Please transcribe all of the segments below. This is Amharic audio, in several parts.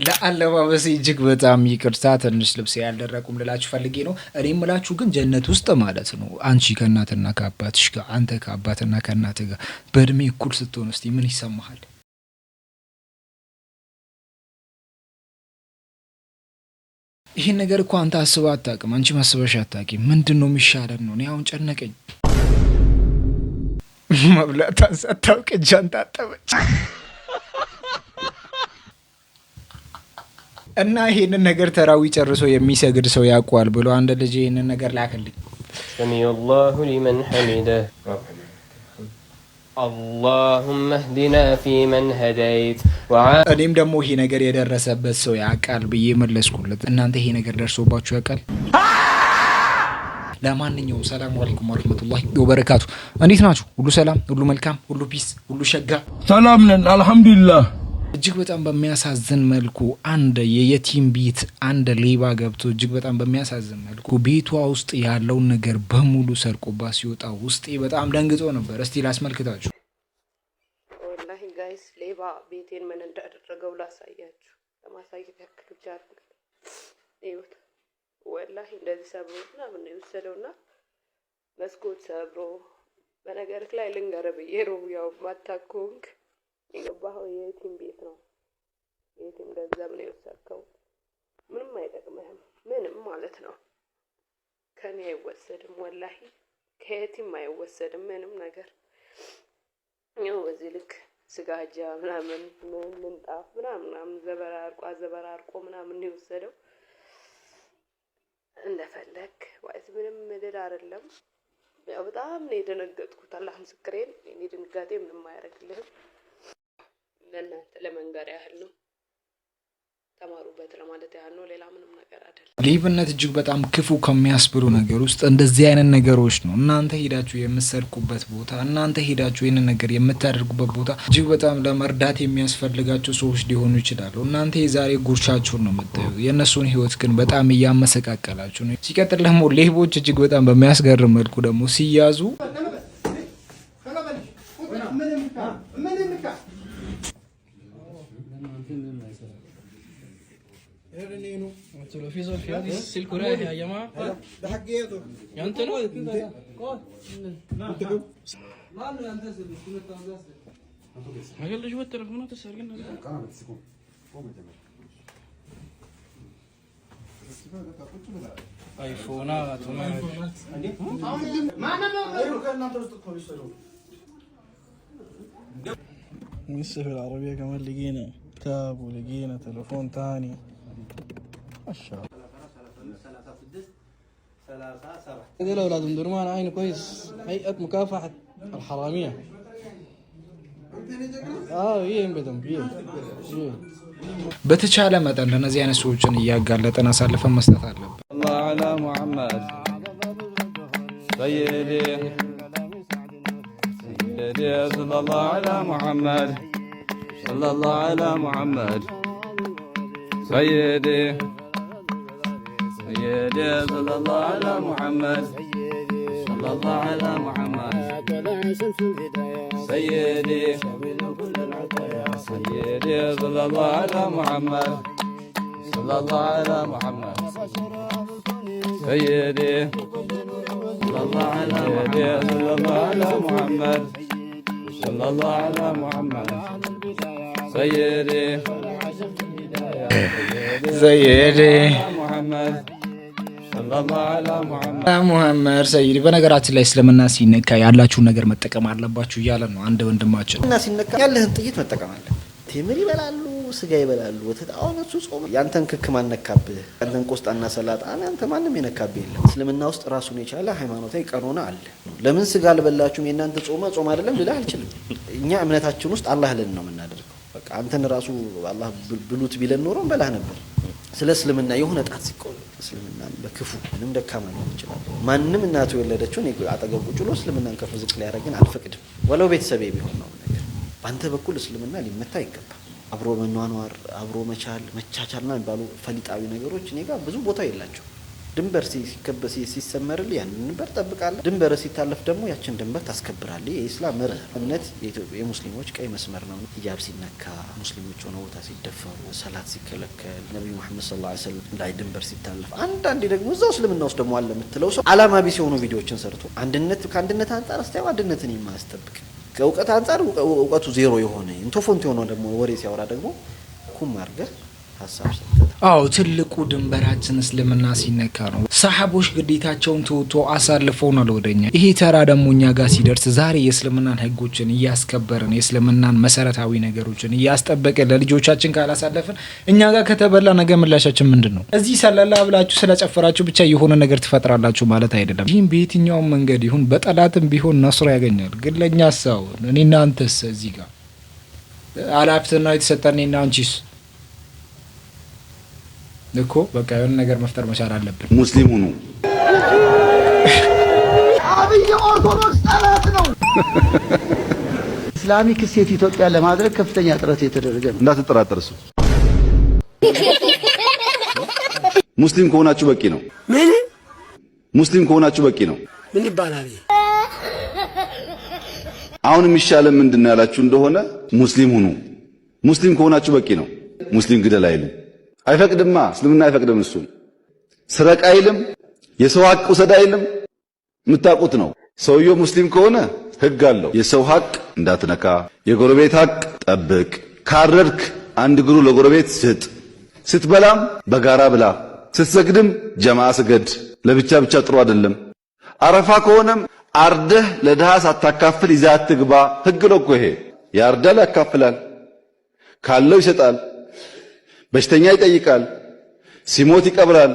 ለአለባበሴ እጅግ በጣም ይቅርታ ትንሽ ልብስ ያልደረቁም ልላችሁ ፈልጌ ነው። እኔ የምላችሁ ግን ጀነት ውስጥ ማለት ነው አንቺ ከእናትና ከአባትሽ ጋር አንተ ከአባትና ከእናትህ ጋር በእድሜ እኩል ስትሆን እስቲ ምን ይሰማሃል? ይህን ነገር እኮ አንተ አስበህ አታውቅም፣ አንቺ ማስበሽ አታውቂም። ምንድን ነው የሚሻለን ነው? እኔ አሁን ጨነቀኝ። መብላቷን ሳታውቅ እጇን ታጠበች እና ይሄንን ነገር ተራዊ ጨርሶ የሚሰግድ ሰው ያውቀዋል ብሎ አንድ ልጅ ይሄንን ነገር ላከልኝ። سمع الله لمن حمده اللهم اهدنا فيمن هديت እኔም ደግሞ ይሄ ነገር የደረሰበት ሰው ያውቃል ብዬ መለስኩለት። እናንተ ይሄ ነገር ደርሶባችሁ ያውቃል? ለማንኛውም ሰላም አለይኩም ወራህመቱላሂ ወበረካቱ። እንዴት ናችሁ? ሁሉ ሰላም፣ ሁሉ መልካም፣ ሁሉ ፒስ፣ ሁሉ ሸጋ ሰላም ነን አልহামዱሊላህ። እጅግ በጣም በሚያሳዝን መልኩ አንድ የየቲም ቤት አንድ ሌባ ገብቶ እጅግ በጣም በሚያሳዝን መልኩ ቤቷ ውስጥ ያለውን ነገር በሙሉ ሰርቆባት ሲወጣ ውስጤ በጣም ደንግጦ ነበር። እስቲ ላስመልክታችሁ። ወላሂ ጋይስ ሌባ ቤቴን ምን እንዳደረገው ላሳያችሁ። ለማሳየት ያክል ብቻ አይደለም። ይሁት ወላሂ እንደዚህ ሰብሮ ምናምን ነው የወሰደውና መስኮት ሰብሮ በነገርክ ላይ ልንገርህ ብዬ ነው ያው ማታኮንክ የገባኸው የቲም ቤት ነው። የቲም ገንዘብ ነው የወሰድከው። ምንም አይጠቅምህም፣ ምንም ማለት ነው። ከኔ አይወሰድም፣ ወላሂ ከየቲም አይወሰድም ምንም ነገር። ያው በዚህ ልክ ስጋጃ ምናምን ምንጣፍ ምናምን ዘበራርቆ ምናምን ነው የወሰደው። እንደፈለክ ወይስ ምንም ምድር አይደለም። ያው በጣም ነው የደነገጥኩት። አላህ ምስክሬን፣ እኔ ድንጋጤ ምንም አያደርግልህም። ለእናንተ ለመንገር ያህል ነው፣ ተማሩበት ለማለት ያህል ነው። ሌላ ምንም ነገር አይደለም። ሌብነት እጅግ በጣም ክፉ ከሚያስብሉ ነገር ውስጥ እንደዚህ አይነት ነገሮች ነው። እናንተ ሄዳችሁ የምትሰርቁበት ቦታ፣ እናንተ ሄዳችሁ ይህንን ነገር የምታደርጉበት ቦታ እጅግ በጣም ለመርዳት የሚያስፈልጋቸው ሰዎች ሊሆኑ ይችላሉ። እናንተ የዛሬ ጉርሻችሁን ነው የምታዩ፣ የእነሱን ህይወት ግን በጣም እያመሰቃቀላችሁ ነው። ሲቀጥል ደግሞ ሌቦች እጅግ በጣም በሚያስገርም መልኩ ደግሞ ሲያዙ في زول في هذه السلك رايح يا جماعه ده حقيته يا انت نو ما قال لي شو التليفونات سرقنا ايفونات ما لسه في العربيه كمان لقينا كتاب ولقينا تليفون ثاني ما شاء الله. هذول اولاد ام درمان عين كويس، هيئه مكافحه الحراميه. ይሄን በደንብ በተቻለ መጠን ለነዚህ አይነት ሰዎችን እያጋለጠን አሳልፈን መስጠት አለብን። الله على محمد سيدي صلى الله على محمد صلى الله على محمد سيدي صلى الله على محمد صلى الله على محمد سيدي صلى الله على محمد صلى الله على محمد سيدي صلى الله على محمد صلى الله على محمد سيدي محمد ሙሐመድ ሰይድ በነገራችን ላይ እስልምና ሲነካ ያላችሁን ነገር መጠቀም አለባችሁ እያለ ነው አንድ ወንድማችን። እና ሲነካ ያለህን ጥይት መጠቀም አለ። ቴምር ይበላሉ፣ ስጋ ይበላሉ፣ ወተት። አሁን እሱ ጾም ያንተን ክክ ማነካብህ፣ ያንተን ቆስጣና ሰላጣ አንተ ማንም የነካብህ የለም። እስልምና ውስጥ ራሱን የቻለ ሃይማኖታዊ ቀኖና አለ። ለምን ስጋ አልበላችሁም የእናንተ ጾም አይደለም ልልህ አልችልም። እኛ እምነታችን ውስጥ አላህ ልን ነው የምናደርገው። በቃ አንተን ራሱ አላህ ብሉት ቢለን ኖሮ በላህ ነበር። ስለ እስልምና የሆነ ጣት ሲቆል እስልምና በክፉ ምንም ደካማ ነው ይችላል። ማንም እናቱ የወለደችውን አጠገብ ቁጭ ብሎ እስልምናን ከፍ ዝቅ ሊያደርግን አልፈቅድም። ወለው ቤተሰቤ ቢሆን ነው ነገር ባንተ በኩል እስልምና ሊመታ ይገባል። አብሮ መኗኗር፣ አብሮ መቻል፣ መቻቻልና የሚባሉ ፈሊጣዊ ነገሮች እኔ ጋር ብዙ ቦታ የላቸው። ድንበር ሲከበስ ሲሰመርልህ ያን ድንበር ጠብቃለህ። ድንበር ሲታለፍ ደግሞ ያችን ድንበር ታስከብራለህ። የኢስላም መርህ እምነት የሙስሊሞች ቀይ መስመር ነው። ሂጃብ ሲነካ፣ ሙስሊሞች ሆነ ቦታ ሲደፈሩ፣ ሰላት ሲከለከል፣ ነብዩ መሐመድ ሰለላሁ ዐለይሂ ወሰለም ላይ ድንበር ሲታለፍ፣ አንዳንዴ ደግሞ እዛው እስልምና ውስጥ ደግሞ አለ የምትለው ሰው አላማ ቢስ የሆኑ ቪዲዮዎችን ሰርቶ ከአንድነት አንጻር አስተያየው አንድነትን የማያስጠብቅ ከእውቀት አንጻር እውቀቱ ዜሮ የሆነ ኢንቶፎንት የሆነ ደግሞ ወሬ ሲያወራ ደግሞ ኩም አድርገህ ሀሳብ ሰጥተህ አዎ ትልቁ ድንበራችን እስልምና ሲነካ ነው። ሰሃቦች ግዴታቸውን ተውቶ አሳልፈውናል ወደኛ። ይሄ ተራ ደግሞ እኛ ጋር ሲደርስ ዛሬ የእስልምናን ህጎችን እያስከበርን የእስልምናን መሰረታዊ ነገሮችን እያስጠበቅን ለልጆቻችን ካላሳለፍን እኛ ጋር ከተበላ ነገ ምላሻችን ምንድን ነው? እዚህ ሰለላ ብላችሁ ስለጨፈራችሁ ብቻ የሆነ ነገር ትፈጥራላችሁ ማለት አይደለም። ይህም በየትኛውም መንገድ ይሁን በጠላትም ቢሆን ነስሮ ያገኛል። ግን ለእኛ ሰው እኔና አንተስ እዚህ ጋር አላፍትና የተሰጠን እኔና አንቺስ እኮ በቃ የሆነ ነገር መፍጠር መቻል አለብን። ሙስሊም ሁኑ። አብይ ኦርቶዶክስ ጠላት ነው። ኢስላሚክ ስቴት ኢትዮጵያ ለማድረግ ከፍተኛ ጥረት የተደረገ ነው። እንዳትጠራጠር እሱ ሙስሊም ከሆናችሁ በቂ ነው። ምን ሙስሊም ከሆናችሁ በቂ ነው። ምን ይባላል? አሁን የሚሻለው ምንድነው ያላችሁ እንደሆነ ሙስሊም ሁኑ። ሙስሊም ከሆናችሁ በቂ ነው። ሙስሊም ግደል አይልም። አይፈቅድማ። እስልምና አይፈቅድም። እሱ ስረቅ አይልም። የሰው ሀቅ ውሰድ አይልም። የምታውቁት ነው። ሰውየው ሙስሊም ከሆነ ህግ አለው። የሰው ሀቅ እንዳትነካ፣ የጎረቤት ሀቅ ጠብቅ። ካረድክ አንድ እግሩ ለጎረቤት ስጥ። ስትበላም በጋራ ብላ፣ ስትሰግድም ጀማዓ ስገድ። ለብቻ ብቻ ጥሩ አይደለም። አረፋ ከሆነም አርደህ ለድሃ ሳታካፍል ይዘህ አትግባ። ህግ ነው እኮ ይሄ። ያርዳል፣ ያካፍላል፣ ካለው ይሰጣል፣ በሽተኛ ይጠይቃል፣ ሲሞት ይቀብራል።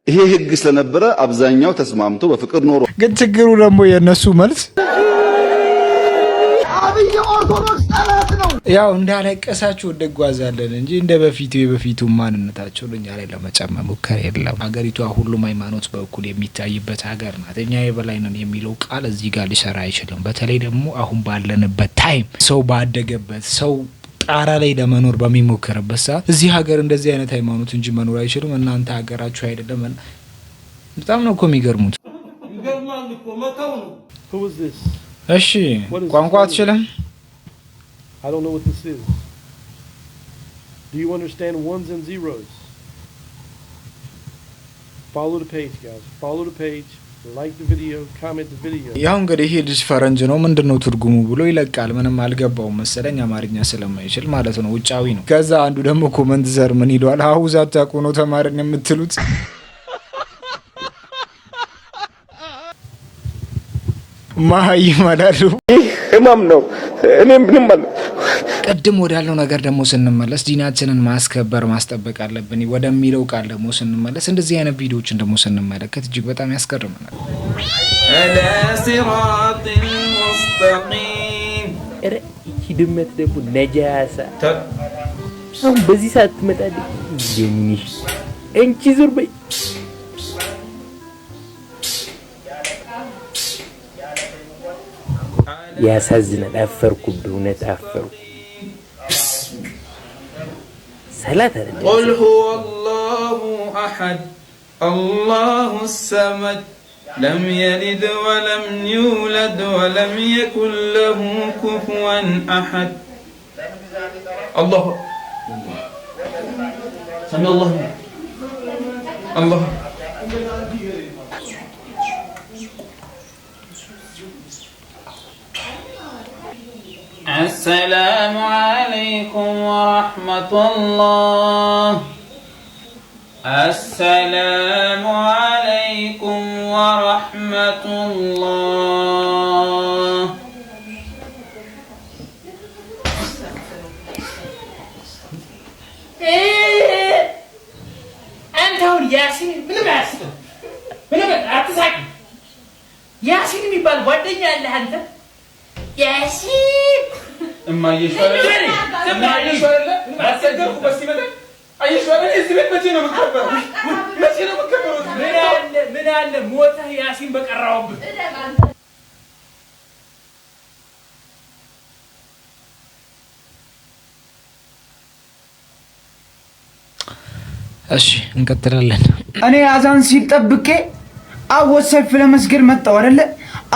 ይሄ ህግ ስለነበረ አብዛኛው ተስማምቶ በፍቅር ኖሮ። ግን ችግሩ ደግሞ የነሱ መልስ አብይ ኦርቶዶክስ ጠላት ነው። ያው እንዳለቀሳችሁ እንጓዛለን እንጂ እንደ በፊቱ ማንነታቸው እኛ ላይ ለመጨመር ሙከራ የለም። ሀገሪቷ ሁሉም ሃይማኖት በእኩል የሚታይበት ሀገር ናት። እኛ የበላይ ነን የሚለው ቃል እዚህ ጋር ሊሰራ አይችልም። በተለይ ደግሞ አሁን ባለንበት ታይም ሰው ባደገበት ሰው ጣራ ላይ ለመኖር በሚሞክርበት ሰዓት እዚህ ሀገር እንደዚህ አይነት ሃይማኖት እንጂ መኖር አይችልም። እናንተ ሀገራችሁ አይደለም። በጣም ነው እኮ የሚገርሙት። እሺ ቋንቋ አትችልም? I don't know what this is. Do you understand ones and zeros? Follow the page, guys. Follow the page. Like the video, comment the video. ያው እንግዲህ ይሄ ልጅ ፈረንጅ ነው ምንድነው ትርጉሙ ብሎ ይለቃል። ምንም አልገባውም መሰለኝ አማርኛ ስለማይችል ማለት ነው። ውጫዊ ነው። ከዛ አንዱ ደግሞ ኮመንት ዘር ምን ይሏል? አውዛት ታቆ ነው ተማርን የምትሉት ማይ ማላሉ ህማም ነው። እኔ ምንም ማለት ቀድም ወዳለው ነገር ደግሞ ስንመለስ ዲናችንን ማስከበር ማስጠበቅ አለብን ወደሚለው ቃል ደግሞ ስንመለስ እንደዚህ አይነት ቪዲዮዎችን ደግሞ ስንመለከት እጅግ በጣም ያስገርመናል። አላ ሲራጢል ሙስተቂም እቺ ድመት ደግሞ ነጃሳ አሁን በዚህ ሰዓት ትመጣለች። ጀኒሽ እንቺ ዙር በይ ያሳዝናል። አፈርኩብህ፣ እውነት አፈርኩ። ሰላት አይደለም። ቁል ሁወ አላሁ አሐድ አላሁ ሰመድ ለም የሊድ ወለም ዩለድ ወለም የኩን ለሁ ኩፉወን አሐድ አላሁ ሰሚ አላሁ السلام عليكم ورحمة الله. السلام عليكم ورحمة الله. أنت هو ياسين من باسم من أتصعد ياسين ميبال ودنيا اللي أنت ياسين እማ ይሽወራል እማ ይሽወራል አሰገርኩ በሲመጣ አይሽወራል እዚህ ቤት መቼ ነው የምትከበረው? መቼ ነው የምትከበረው? ምን አለ ሞተህ ያሲን በቀራውብህ። እሺ እንቀጥላለን። እኔ አዛን ሲል ጠብቄ አወሰፍ ለመስገድ መጣው አይደለ?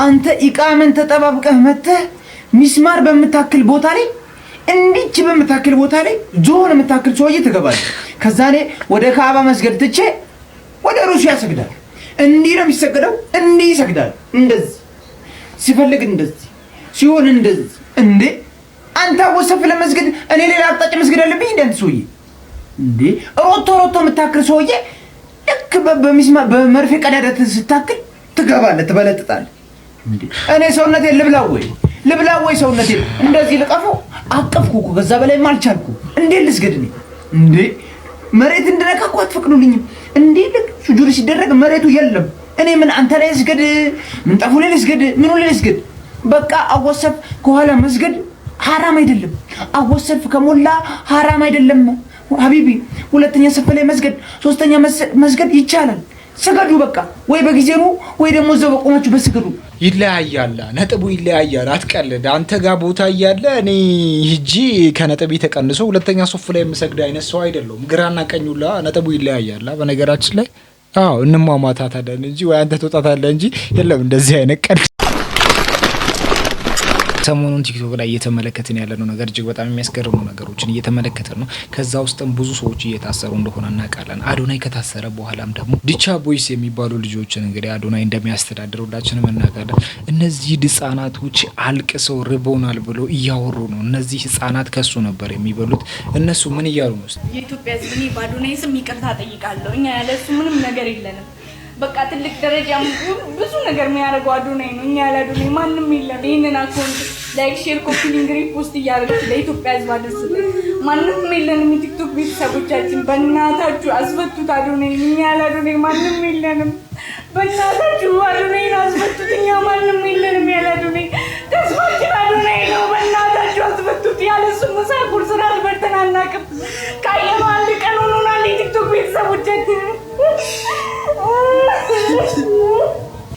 አንተ ኢቃመን ተጠባብቀህ መተህ ሚስማር በምታክል ቦታ ላይ እንዲች በምታክል ቦታ ላይ ጆን የምታክል ሰውዬ ትገባለህ። ከዛ እኔ ወደ ካዕባ መስገድ ትቼ ወደ ሩሲያ ሰግዳል። እንዲህ ነው የሚሰገደው፣ እንዲህ ይሰግዳል። እንደዚህ ሲፈልግ እንደዚህ ሲሆን እንደዚህ። እንዴ አንተ ወሰፍ ለመስገድ እኔ ሌላ አቅጣጫ መስገድ አለብኝ እንዴ? አንተ ሰውዬ እንዴ ሮቶ የምታክል ሰውዬ ልክ በሚስማር በመርፌ ቀዳዳ ስታክል ትገባለህ፣ ትበለጥጣለህ። እንዴ እኔ ሰውነቴን ልብላው ወይ ሰውነቴን እንደዚህ ልቀፈው አቀፍኩ እኮ ከዛ በላይ ማልቻልኩ። እንዴ ልስገድ እኔ? እንዴ መሬት እንድነካ እኮ አትፈቅዱልኝም። እንዴ ልክ ሱጁድ ሲደረግ መሬቱ የለም። እኔ ምን አንተ ላይ ልስገድ? ምንጣፉ ላይ ልስገድ? ምኑ ላይ ልስገድ? በቃ አወሰፍ ከኋላ መስገድ ሐራም አይደለም። አወሰፍ ከሞላ ሐራም አይደለም ሀቢቢ። ሁለተኛ ሰፍ ላይ መስገድ፣ ሶስተኛ መስገድ ይቻላል። ስገዱ በቃ ወይ በጊዜ ነው ወይ ደግሞ እዛው በቆማችሁ በስገዱ። ይለያያል፣ ነጥቡ ይለያያል። አትቀልድ። አንተ ጋር ቦታ እያለ እኔ ሂጂ ከነጥብ ተቀንሶ ሁለተኛ ሶፍ ላይ የምሰግድ አይነት ሰው አይደለሁም። ግራና ቀኙላ ነጥቡ ይለያያል። በነገራችን ላይ አዎ እንሟሟታታለን እንጂ ወይ አንተ ትወጣታለህ እንጂ የለም እንደዚህ አይነት ቀልድ። ሰሞኑን ቲክቶክ ላይ እየተመለከትን ያለነው ነገር እጅግ በጣም የሚያስገርሙ ነገሮችን እየተመለከትን ነው። ከዛ ውስጥም ብዙ ሰዎች እየታሰሩ እንደሆነ እናውቃለን። አዶናይ ከታሰረ በኋላም ደግሞ ዲቻ ቦይስ የሚባሉ ልጆችን እንግዲህ አዶናይ እንደሚያስተዳድር ሁላችንም እናውቃለን። እነዚህ ህጻናቶች አልቅሰው ርቦናል ብሎ እያወሩ ነው። እነዚህ ህጻናት ከሱ ነበር የሚበሉት። እነሱ ምን እያሉ ነው? የኢትዮጵያ ህዝብ እኔ በአዶናይ ስም ይቅርታ ጠይቃለሁ። እኛ ያለሱ ምንም ነገር የለንም። በቃ ትልቅ ደረጃ ብዙ ነገር የሚያደርገው አዶናይ ነው። እኛ ያለ አዶናይ ማንም የለም። ይህንን አካውንት ላይክ፣ ሼር፣ ኮፒ ሊንክ፣ ሪፖስት እያደረግን ለኢትዮጵያ ህዝብ አድርሱልን። ማንም የለንም። የቲክቶክ ቤተሰቦቻችን በእናታችሁ አስፈቱት አዶናይ። እኛ ያለ አዶናይ ማንም የለንም። በእናታችሁ አዶናይን አስፈቱት። እኛ ማንም የለንም ያለ አዶናይ። ተስፋችን አዶናይ ነው። በእናታችሁ አስፈቱት። ያለ እሱ ምሳ ቁርስ እራት በልተን አናውቅም። ካየነው አንድ ቀን ሆኖናል። የቲክቶክ ቤተሰቦቻችን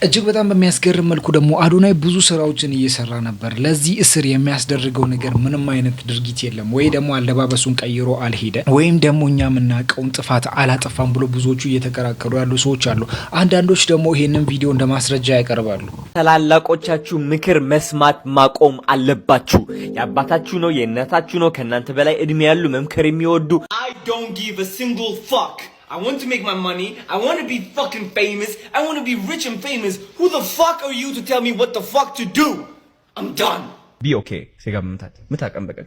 እጅግ በጣም በሚያስገርም መልኩ ደግሞ አዶናይ ብዙ ስራዎችን እየሰራ ነበር። ለዚህ እስር የሚያስደርገው ነገር ምንም አይነት ድርጊት የለም። ወይ ደግሞ አለባበሱን ቀይሮ አልሄደ ወይም ደግሞ እኛ የምናውቀውን ጥፋት አላጠፋም ብሎ ብዙዎቹ እየተከራከሩ ያሉ ሰዎች አሉ። አንዳንዶች ደግሞ ይሄንን ቪዲዮ እንደ ማስረጃ ያቀርባሉ። ታላላቆቻችሁ ምክር መስማት ማቆም አለባችሁ። የአባታችሁ ነው፣ የእናታችሁ ነው፣ ከእናንተ በላይ እድሜ ያሉ መምከር የሚወዱ I don't give a single fuck. I want to make my money. I want to be fucking famous. I want to be rich and famous. Who the fuck are you to tell me what the fuck to do? I'm done. Be okay. Sega mutakan baka.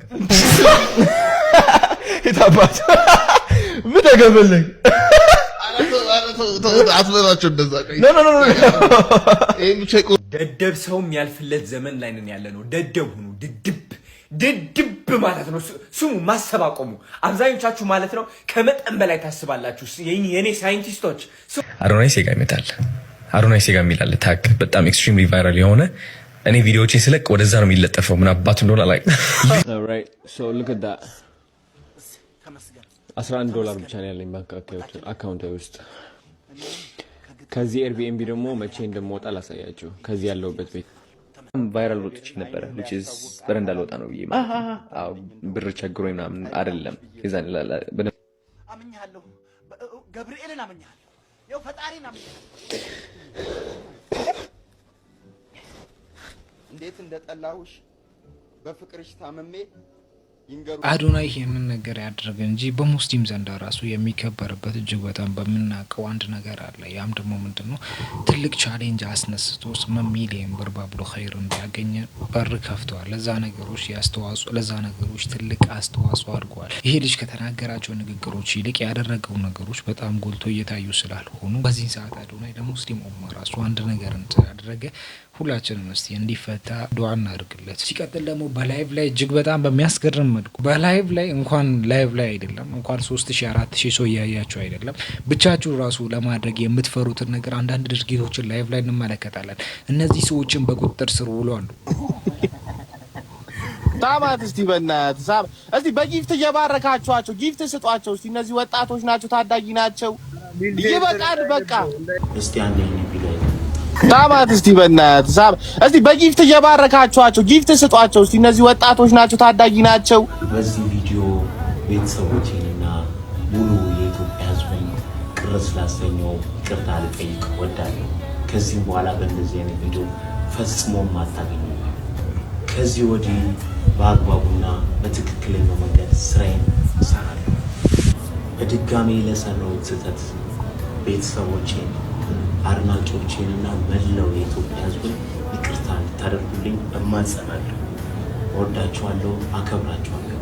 Itabat. Mutagabeling. No. ደደብ ሰው የሚያልፍለት ዘመን ላይ ነን ያለነው። ደደብ ሁኑ። ድድብ ማለት ነው። ስሙ ማሰብ አቆሙ። አብዛኞቻችሁ ማለት ነው ከመጠን በላይ ታስባላችሁ። የኔ ሳይንቲስቶች አዶናይ ሴጋ ይመጣል። አዶናይ ሴጋ የሚላል ታግ በጣም ኤክስትሪምሊ ቫይራል የሆነ እኔ ቪዲዮዎችን ስለቅ ወደዛ ነው የሚለጠፈው። ምን አባቱ እንደሆነ ላይ ኦልራይት ሶ ሉክ አት ዳት $11 ብቻ ነው ያለኝ ባንክ አካውንት ውስጥ። ከዚህ ኤርቢኤንቢ ደግሞ መቼ እንደምወጣ ላሳያችሁ። ከዚህ ያለውበት ቤት ቫይራል ወጥቼ ነበረ which is በረንዳ ልወጣ ነው ብዬ አዎ ብር ቸግሮኝ ምናምን አይደለም። የዛን አምኛለሁ፣ ገብርኤልን አምኛለሁ፣ ያው ፈጣሪን አምኛለሁ። እንዴት እንደጠላሁሽ በፍቅርሽ ታመሜ አዶናይ ይሄንን ነገር ያደረገ እንጂ በሙስሊም ዘንድ ራሱ የሚከበርበት እጅግ በጣም በምናውቀው አንድ ነገር አለ። ያም ደግሞ ምንድነው? ትልቅ ቻሌንጅ አስነስቶ 8 ሚሊዮን ብር ባብሎ ኸይር እንዲያገኝ በር ከፍቷል። ለዛ ነገሮች ትልቅ አስተዋጽኦ አድርጓል። ይሄ ልጅ ከተናገራቸው ንግግሮች ይልቅ ያደረገው ነገሮች በጣም ጎልቶ እየታዩ ስላልሆኑ በዚህ ሰዓት አዶናይ ለሙስሊም ኡማ ራሱ አንድ ነገር እንዳደረገ ሁላችንም እስቲ እንዲፈታ ዱዓ እናድርግለት። ሲቀጥል ደግሞ በላይቭ ላይ እጅግ በጣም በሚያስገርም መልኩ በላይቭ ላይ እንኳን ላይቭ ላይ አይደለም እንኳን 3000 4000 ሰው ያያችሁ አይደለም ብቻችሁ ራሱ ለማድረግ የምትፈሩትን ነገር አንዳንድ ድርጊቶችን ላይቭ ላይ እንመለከታለን። እነዚህ ሰዎችን በቁጥጥር ስር ውለዋል። ታማት እስቲ በእናትህ ሳብ እስቲ በጊፍት እየባረካችኋቸው ጊፍት ስጧቸው እስቲ። እነዚህ ወጣቶች ናቸው፣ ታዳጊ ናቸው። ይበቃል በቃ። እስቲ አንዴ ቢላይ ታማት እስቲ በእናትህ ሳብ እስቲ በጊፍት እየባረካችኋቸው ጊፍት ስጧቸው እስቲ። እነዚህ ወጣቶች ናቸው፣ ታዳጊ ናቸው። በዚህ ቪዲዮ ቤተሰቦቼንና ሙሉ የኢትዮጵያ ሕዝብን ቅር ስላሰኘው ይቅርታ ልጠይቅ እወዳለሁ። ከዚህም በኋላ በእንደዚህ አይነት ቪዲዮ ፈጽሞም አታገኙ። ከዚህ ወዲህ በአግባቡና በትክክለኛው መንገድ ስራዬን እሰራለሁ። በድጋሜ ለሰራሁት ስህተት ቤተሰቦቼን፣ አድናቂዎቼንና መላው የኢትዮጵያ ሕዝብን ይቅርታ እንድታደርጉልኝ እማጸናለሁ። እወዳችኋለሁ፣ አከብራችኋለሁ።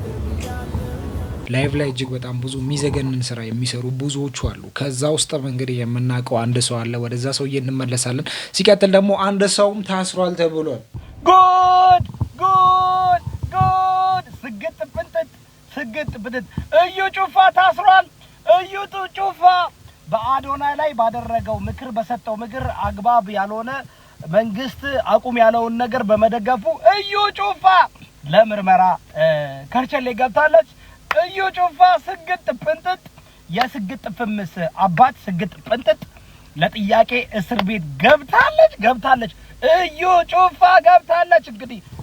ላይቭ ላይ እጅግ በጣም ብዙ የሚዘገንን ስራ የሚሰሩ ብዙዎቹ አሉ። ከዛ ውስጥ እንግዲህ የምናውቀው አንድ ሰው አለ። ወደዛ ሰውዬ እንመለሳለን። ሲቀጥል ደግሞ አንድ ሰውም ታስሯል ተብሏል። ጉድ ጉድ ጉድ! ስግጥ ፍንጥጥ ስግጥ ፍንጥጥ! እዩ ጩፋ ታስሯል። እዩ ጩፋ በአዶናይ ላይ ባደረገው ምክር በሰጠው ምክር አግባብ ያልሆነ መንግስት አቁም ያለውን ነገር በመደገፉ እዩ ጩፋ ለምርመራ ከርቸሌ ገብታለች። እዩ ጩፋ ስግጥ ፍንጥጥ! የስግጥ ፍምስ አባት ስግጥ ፍንጥጥ ለጥያቄ እስር ቤት ገብታለች። እዩ ጩፋ ገብታለች።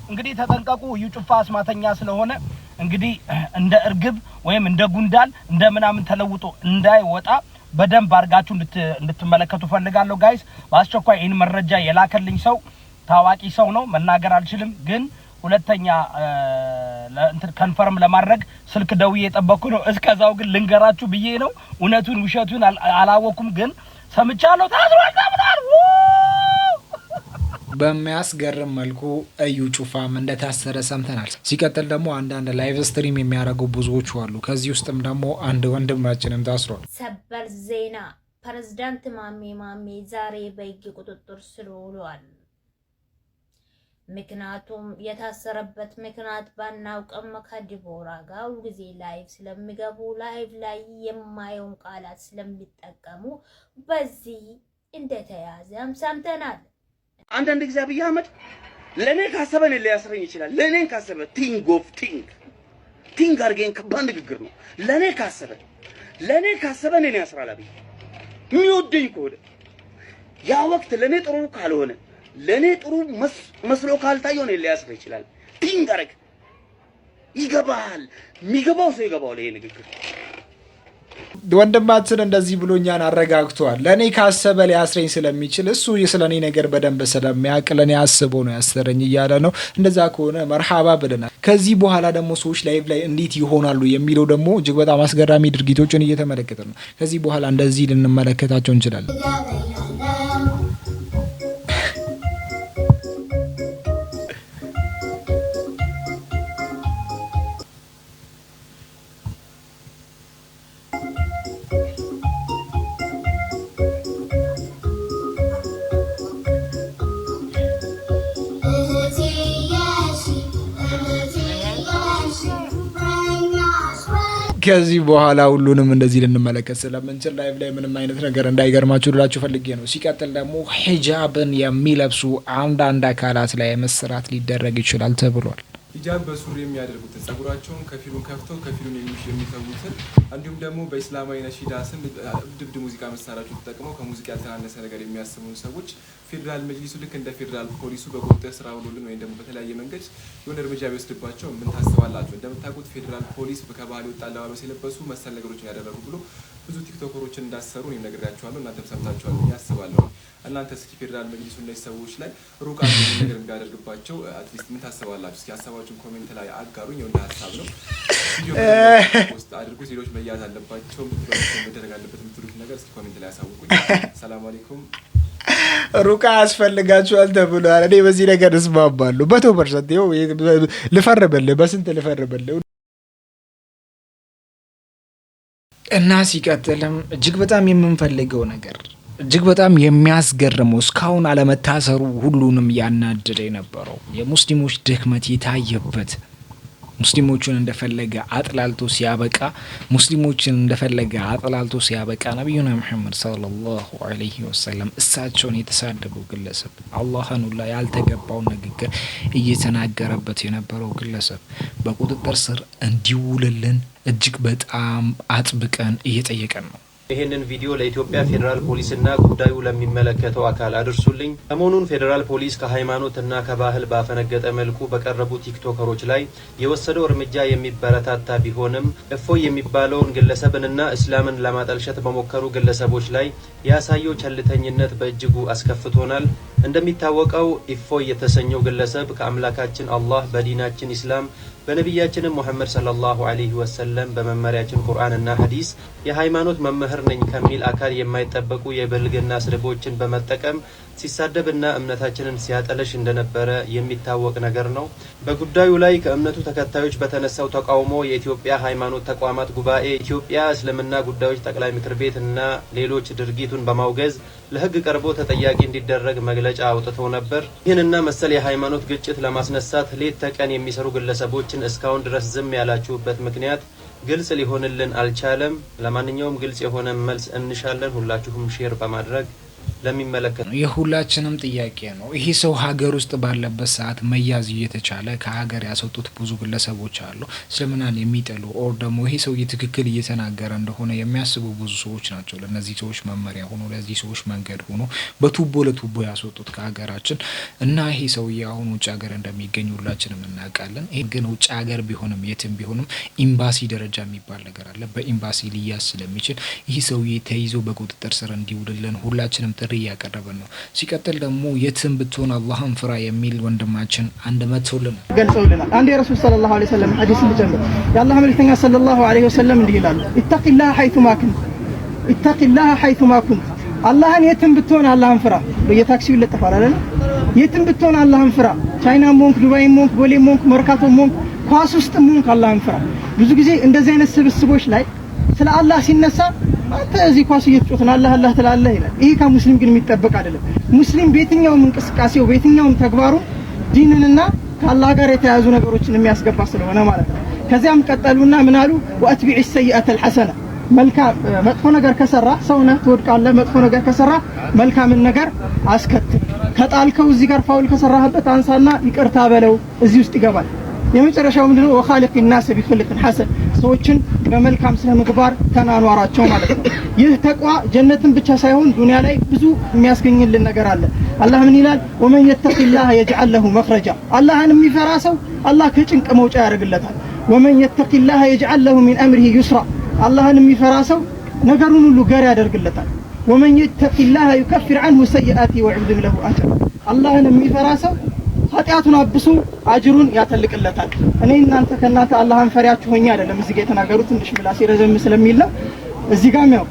እንግዲህ ተጠንቀቁ። እዩ ጩፋ አስማተኛ ስለሆነ እንግዲህ እንደ እርግብ ወይም እንደ ጉንዳን እንደ ምናምን ተለውጦ እንዳይወጣ በደንብ አድርጋችሁ እንድትመለከቱ ፈልጋለሁ ጋይስ። በአስቸኳይ ይህን መረጃ የላከልኝ ሰው ታዋቂ ሰው ነው፣ መናገር አልችልም፣ ግን ሁለተኛ ከንፈርም ለማድረግ ስልክ ደውዬ የጠበቅኩ ነው። እስከዛው ግን ልንገራችሁ ብዬ ነው። እውነቱን ውሸቱን አላወኩም፣ ግን ሰምቻለሁ። ታስሯል ተብሏል። በሚያስገርም መልኩ እዩ ጩፋም እንደታሰረ ሰምተናል። ሲቀጥል ደግሞ አንዳንድ ላይቭ ስትሪም የሚያደርጉ ብዙዎቹ አሉ። ከዚህ ውስጥም ደግሞ አንድ ወንድማችንም ታስሯል። ሰበር ዜና፣ ፕሬዝዳንት ማሜ ዛሬ በሕግ ቁጥጥር ስር ውለዋል። ምክንያቱም የታሰረበት ምክንያት ባናውቅም ከዲቦራ ጋር ሁልጊዜ ላይቭ ስለሚገቡ ላይቭ ላይ የማየውን ቃላት ስለሚጠቀሙ በዚህ እንደተያዘም ሰምተናል። አንዳንድ ጊዜ አብይ አህመድ ለኔ ካሰበ እኔን ሊያስረኝ ይችላል። ለኔን ካሰበ ቲንግ አድርገኝ ከባድ ንግግር ነው። ለኔ ካሰበ እኔን ያስራል። አብይ የሚወደኝ ከሆነ ያ ወቅት ለኔ ጥሩ ካልሆነ ለኔ ጥሩ መስሎ ካልታየው እኔን ሊያስር ይችላል። ቲንግ አድርግ ይገባል። የሚገባው ሰው ይገባዋል። ይሄ ንግግር ወንድማችን እንደዚህ ብሎኛን አረጋግቷል። ለኔ ካሰበ ሊያስረኝ ስለሚችል እሱ ስለኔ ነገር በደንብ ስለሚያውቅ ለኔ አስበው ነው ያሰረኝ እያለ ነው። እንደዛ ከሆነ መርሃባ ብለናል። ከዚህ በኋላ ደግሞ ሰዎች ላይቭ ላይ እንዴት ይሆናሉ የሚለው ደግሞ እጅግ በጣም አስገራሚ ድርጊቶችን እየተመለከተ ነው። ከዚህ በኋላ እንደዚህ ልንመለከታቸው እንችላለን። ከዚህ በኋላ ሁሉንም እንደዚህ ልንመለከት ስለምንችል ላይቭ ላይ ምንም አይነት ነገር እንዳይገርማችሁ ልላችሁ ፈልጌ ነው። ሲቀጥል ደግሞ ሂጃብን የሚለብሱ አንዳንድ አካላት ላይ መስራት ሊደረግ ይችላል ተብሏል። ሂጃብ በሱሪ የሚያደርጉትን ጸጉራቸውን ከፊሉን ከፍተው ከፊሉን የሚተዉትን እንዲሁም ደግሞ በእስላማዊ ነሺዳ ስም ድብድ ሙዚቃ መሳሪያዎችን ተጠቅመው ከሙዚቃ ያልተናነሰ ነገር የሚያስሙን ሰዎች ፌዴራል መጅሊሱ ልክ እንደ ፌዴራል ፖሊሱ በቁጥጥር ስር አውሎልን ወይም ደግሞ በተለያየ መንገድ የሆነ እርምጃ ቢወስድባቸው ምን ታስባላችሁ? እንደምታውቁት ፌዴራል ፖሊስ በከባህል ወጣ አለባበስ የለበሱ መሰል ነገሮችን ያደረጉ ብሎ ብዙ ቲክቶከሮችን እንዳሰሩ እኔም ነግሬያችኋለሁ። እናንተም ሰምታችኋል ብዬ አስባለሁ። እናንተ እስኪ ፌዴራል መጅሊሱ እነዚህ ሰዎች ላይ ሩቅ ነገር እንዲያደርግባቸው አትሊስት ምን ታስባላችሁ? እስኪ ሀሳባችሁን ኮሜንት ላይ አጋሩኝ። የወንድ ሀሳብ ነው። ቪዲዮ ውስጥ አድርጉ። ሌሎች መያዝ አለባቸው መደረግ አለበት የምትሉት ነገር እስኪ ኮሜንት ላይ ያሳውቁኝ። ሰላም አለይኩም። ሩቃ ያስፈልጋችኋል ተብሏል። እኔ በዚህ ነገር እስማማለሁ 100%። ይኸው ልፈርብልህ፣ በስንት ልፈርብልህ። እና ሲቀጥልም እጅግ በጣም የምንፈልገው ነገር እጅግ በጣም የሚያስገርመው እስካሁን አለመታሰሩ ሁሉንም ያናደደ የነበረው የሙስሊሞች ድክመት የታየበት ሙስሊሞችን እንደፈለገ አጥላልቶ ሲያበቃ ነብዩና መሐመድ ሰለላሁ ዐለይሂ ወሰለም እሳቸውን የተሳደበው ግለሰብ አላህን ሁላ ያልተገባውን ንግግር እየተናገረበት የነበረው ግለሰብ በቁጥጥር ስር እንዲውልልን እጅግ በጣም አጥብቀን እየጠየቀን ነው። ይሄንን ቪዲዮ ለኢትዮጵያ ፌደራል ፖሊስና ጉዳዩ ለሚመለከተው አካል አድርሱልኝ። ሰሞኑን ፌደራል ፖሊስ ከሃይማኖትና ከባህል ባፈነገጠ መልኩ በቀረቡ ቲክቶከሮች ላይ የወሰደው እርምጃ የሚበረታታ ቢሆንም እፎይ የሚባለውን ግለሰብንና እስላምን ለማጠልሸት በሞከሩ ግለሰቦች ላይ ያሳየው ቸልተኝነት በእጅጉ አስከፍቶናል። እንደሚታወቀው እፎይ የተሰኘው ግለሰብ ከአምላካችን አላህ በዲናችን ኢስላም በነቢያችን ሙሐመድ ሰለላሁ ዐለይሂ ወሰለም በመመሪያችን ቁርአንና ሐዲስ የሃይማኖት መምህር ነኝ ከሚል አካል የማይጠበቁ የብልግና ስድቦችን በመጠቀም ሲሳደብና እምነታችንን ሲያጠለሽ እንደነበረ የሚታወቅ ነገር ነው። በጉዳዩ ላይ ከእምነቱ ተከታዮች በተነሳው ተቃውሞ የኢትዮጵያ ሃይማኖት ተቋማት ጉባኤ ኢትዮጵያ እስልምና ጉዳዮች ጠቅላይ ምክር ቤት እና ሌሎች ድርጊቱን በማውገዝ ለሕግ ቀርቦ ተጠያቂ እንዲደረግ መግለጫ አውጥተው ነበር። ይህንና መሰል የሃይማኖት ግጭት ለማስነሳት ሌት ተቀን የሚሰሩ ግለሰቦችን እስካሁን ድረስ ዝም ያላችሁበት ምክንያት ግልጽ ሊሆንልን አልቻለም። ለማንኛውም ግልጽ የሆነ መልስ እንሻለን። ሁላችሁም ሼር በማድረግ ለሚመለከት የሁላችንም ጥያቄ ነው። ይሄ ሰው ሀገር ውስጥ ባለበት ሰዓት መያዝ እየተቻለ ከሀገር ያስወጡት ብዙ ግለሰቦች አሉ። እስልምናን የሚጠሉ ኦር ደግሞ ይሄ ሰው ትክክል እየተናገረ እንደሆነ የሚያስቡ ብዙ ሰዎች ናቸው። ለነዚህ ሰዎች መመሪያ ሆኖ ለዚህ ሰዎች መንገድ ሆኖ በቱቦ ለቱቦ ያስወጡት ከሀገራችን እና ይሄ ሰውዬ አሁን ውጭ ሀገር እንደሚገኝ ሁላችንም እናውቃለን። ይሄ ግን ውጭ ሀገር ቢሆንም የትም ቢሆንም ኤምባሲ ደረጃ የሚባል ነገር አለ። በኤምባሲ ሊያዝ ስለሚችል ይህ ሰውዬ ተይዞ በቁጥጥር ስር እንዲውልልን ሁላችንም ጥሪ እያቀረበን ነው። ሲቀጥል ደግሞ የትም ብትሆን አላህን ፍራ የሚል ወንድማችን አንድ መጥቶልን ገልጸውልናል። አንድ የረሱል ሰለላሁ ዐለይሂ ወሰለም ሐዲስ ልጀምር። የአላህ መልእክተኛ ሰለላሁ ዐለይሂ ወሰለም እንዲህ ይላሉ፣ ኢተቂላህ ሐይቱማ ኩንት፣ ኢተቂላህ ሐይቱማ ኩንት። አላህን የትም ብትሆን አላህን ፍራ። በየታክሲው ይለጠፋል አይደል? የትም ብትሆን አላህን ፍራ። ቻይናም ሆንክ፣ ዱባይም ሆንክ፣ ቦሌም ሆንክ፣ መርካቶም ሆንክ፣ ኳስ ውስጥም ሆንክ አላህን ፍራ። ብዙ ጊዜ እንደዚህ አይነት ስብስቦች ላይ ስለ አላህ ሲነሳ አንተ እዚህ ኳስ እየተጫወትን አላህ አላህ ትላለህ ይላል። ይሄ ከሙስሊም ግን የሚጠበቅ አይደለም። ሙስሊም በየትኛውም እንቅስቃሴው በየትኛውም ተግባሩ ዲንንና ከአላህ ጋር የተያያዙ ነገሮችን የሚያስገባ ስለሆነ ማለት ነው። ከዚያም ቀጠሉና ምን አሉ? ወአትቢዕ ሰይአተ አልሐሰነ፣ መልካም መጥፎ ነገር ከሰራ ሰውነህ ትወድቃለህ። መጥፎ ነገር ከሰራ መልካምን ነገር አስከትል። ከጣልከው እዚህ ጋር ፋውል ከሰራህበት አንሳና ይቅርታ በለው፣ እዚህ ውስጥ ይገባል። የመጨረሻው ምንድነው? ወኻሊቅ الناس بخلق حسن፣ ሰዎችን በመልካም ስነ ምግባር ተናኗራቸው ማለት ነው። ይህ ተቅዋ ጀነትን ብቻ ሳይሆን ዱንያ ላይ ብዙ የሚያስገኝልን ነገር አለ። አላህ ምን ይላል? ወመን يتق الله يجعل له مخرجا፣ አላህን የሚፈራ ሰው አላህ ከጭንቅ መውጫ ያደርግለታል። ወመን يتق الله يجعل له من امره يسرا፣ አላህን የሚፈራ ሰው ነገሩን ሁሉ ገር ያደርግለታል። ወመን يتق الله يكفر عنه سيئاته ويعظم له اجرا፣ አላህን የሚፈራ ሰው ኃጢአቱን አብሱ አጅሩን ያተልቅለታል። እኔ እናንተ ከናንተ አላህን ፈሪያችሁ ሆኜ አይደለም እዚህ ጋር የተናገሩት፣ ትንሽ ምላስ ረዘም ስለሚል ነው። እዚህ ጋር ነው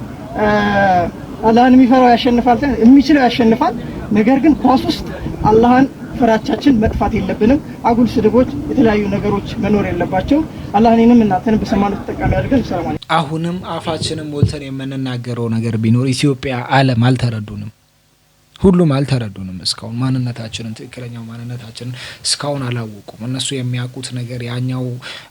አላህን የሚፈራው ያሸንፋል፣ የሚችለው ያሸንፋል። ነገር ግን ኳስ ውስጥ አላህን ፍራቻችን መጥፋት የለብንም። አጉል ስድቦች፣ የተለያዩ ነገሮች መኖር የለባቸው። አላህ እኔንም እናንተንም በሰማነው ተጠቃሚ አድርገን። ሰላም አለይኩም። አሁንም አፋችንን ሞልተን የምንናገረው ነገር ቢኖር ኢትዮጵያ ዓለም አልተረዱንም። ሁሉም አልተረዱንም። እስካሁን ማንነታችንን ትክክለኛው ማንነታችንን እስካሁን አላወቁም። እነሱ የሚያውቁት ነገር ያኛው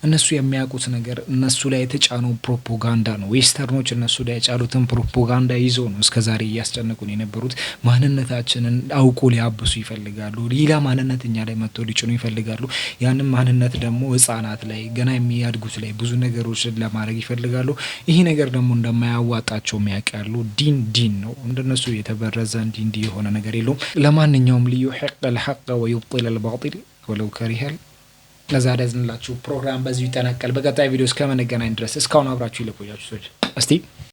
እነሱ የሚያውቁት ነገር እነሱ ላይ የተጫነው ፕሮፓጋንዳ ነው። ዌስተርኖች እነሱ ላይ የጫሉትን ፕሮፓጋንዳ ይዘው ነው እስከዛሬ እያስጨነቁን የነበሩት። ማንነታችንን አውቆ ሊያብሱ ይፈልጋሉ። ሌላ ማንነት እኛ ላይ መጥቶ ሊጭኑ ይፈልጋሉ። ያንን ማንነት ደግሞ ህጻናት ላይ ገና የሚያድጉት ላይ ብዙ ነገሮችን ለማድረግ ይፈልጋሉ። ይሄ ነገር ደግሞ እንደማያዋጣቸው ያውቃሉ። ዲን ነው እንደነሱ የተበረዘ እንዲ የሆነ ነገር የለውም። ለማንኛውም ሊዩሒቅ አልሐቅ ወዩብጢል አልባጢል ወለው ከሪሀል። ለዛሬ ያዝንላችሁ ፕሮግራም በዚሁ ይጠናቀል። በቀጣይ ቪዲዮ እስከምንገናኝ ድረስ እስካሁን አብራችሁ ለቆያችሁ ሰዎች እስቲ